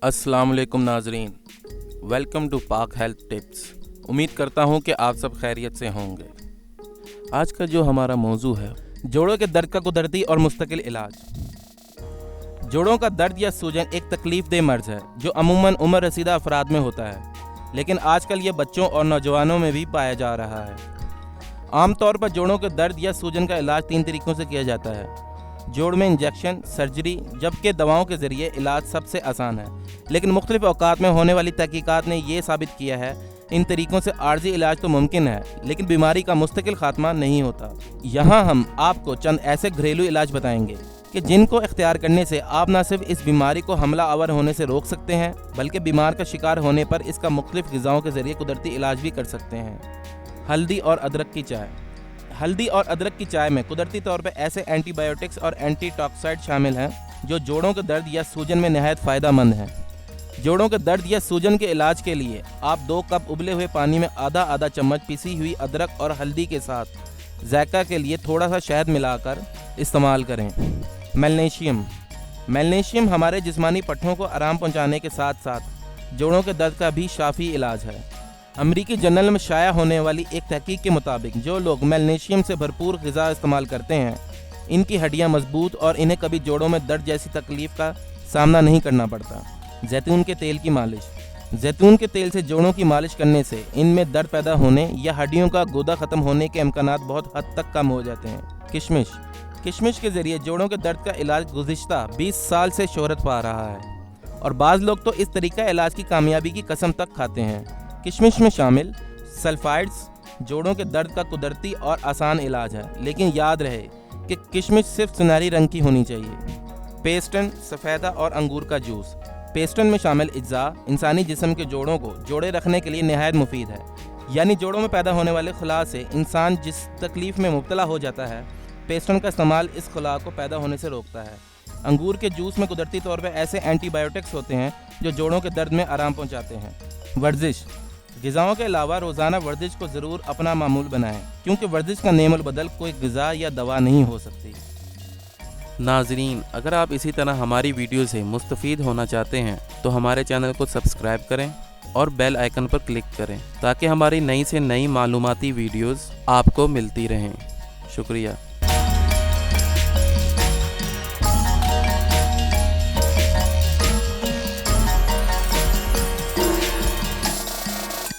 अस्सलाम वालेकुम नाजरीन, वेलकम टू पाक हेल्थ टिप्स। उम्मीद करता हूँ कि आप सब खैरियत से होंगे। आज का जो हमारा मौजू है, जोड़ों के दर्द का कुदरती और मुस्तकिल इलाज। जोड़ों का दर्द या सूजन एक तकलीफ-देह मर्ज है जो अमूमन उम्र रसीदा अफराद में होता है, लेकिन आजकल ये बच्चों और नौजवानों में भी पाया जा रहा है। आमतौर पर जोड़ों के दर्द या सूजन का इलाज 3 तरीक़ों से किया जाता है: जोड़ में इंजेक्शन, सर्जरी, जबकि दवाओं के ज़रिए इलाज सबसे आसान है। लेकिन मुख्तलिफ औकात में होने वाली तहकीकात ने यह साबित किया है इन तरीक़ों से आर्जी इलाज तो मुमकिन है, लेकिन बीमारी का मुस्तकिल खात्मा नहीं होता। यहाँ हम आपको चंद ऐसे घरेलू इलाज बताएंगे कि जिनको इख्तियार करने से आप न सिर्फ इस बीमारी को हमला आवर होने से रोक सकते हैं, बल्कि बीमार का शिकार होने पर इसका मुख्तलिफ ग़िज़ाओं के ज़रिए कुदरती इलाज भी कर सकते हैं। हल्दी और अदरक की चाय। हल्दी और अदरक की चाय में कुदरती तौर पर ऐसे एंटीबायोटिक्स और एंटीटॉक्साइड शामिल हैं जो जोड़ों के दर्द या सूजन में नहायत फ़ायदेमंद हैं। जोड़ों के दर्द या सूजन के इलाज के लिए आप 2 कप उबले हुए पानी में आधा चम्मच पिसी हुई अदरक और हल्दी के साथ जायका के लिए थोड़ा सा शहद मिलाकर इस्तेमाल करें। मैग्नीशियम हमारे जिस्मानी पट्टों को आराम पहुंचाने के साथ साथ जोड़ों के दर्द का भी शाफी इलाज है। अमेरिकी जर्नल में शाया होने वाली एक तहकीक के मुताबिक जो लोग मैग्नीशियम से भरपूर ग़िज़ा इस्तेमाल करते हैं, इनकी हड्डियां मजबूत और इन्हें कभी जोड़ों में दर्द जैसी तकलीफ़ का सामना नहीं करना पड़ता। जैतून के तेल की मालिश। जैतून के तेल से जोड़ों की मालिश करने से इनमें दर्द पैदा होने या हड्डियों का गोदा ख़त्म होने के इम्कानात बहुत हद तक कम हो जाते हैं। किशमिश के ज़रिए जोड़ों के दर्द का इलाज गुज़िश्ता 20 साल से शोहरत पा रहा है और बाज़ लोग तो इस तरीक़ा इलाज की कामयाबी की कसम तक खाते हैं। किशमिश में शामिल सल्फाइड्स जोड़ों के दर्द का कुदरती और आसान इलाज है, लेकिन याद रहे कि किशमिश सिर्फ सुनहरी रंग की होनी चाहिए। पेस्टन, सफ़ेदा और अंगूर का जूस। पेस्टन में शामिल अज्जा इंसानी जिस्म के जोड़ों को जोड़े रखने के लिए नहायत मुफीद है। यानी जोड़ों में पैदा होने वाले खला से इंसान जिस तकलीफ़ में मुब्तला हो जाता है, पेस्टन का इस्तेमाल इस खला को पैदा होने से रोकता है। अंगूर के जूस में कुदरती तौर पर ऐसे एंटीबायोटिक्स होते हैं जो जोड़ों के दर्द में आराम पहुँचाते हैं। वर्जिश। ग़िज़ाओं के अलावा रोज़ाना वर्जिश को ज़रूर अपना मामूल बनाएं, क्योंकि वर्जिश का नेमल बदल कोई ग़िज़ा या दवा नहीं हो सकती। नाज़रीन, अगर आप इसी तरह हमारी वीडियो से मुस्तफ़ीद होना चाहते हैं तो हमारे चैनल को सब्सक्राइब करें और बेल आइकन पर क्लिक करें ताकि हमारी नई से नई मालूमाती वीडियोज़ आपको मिलती रहें। शुक्रिया।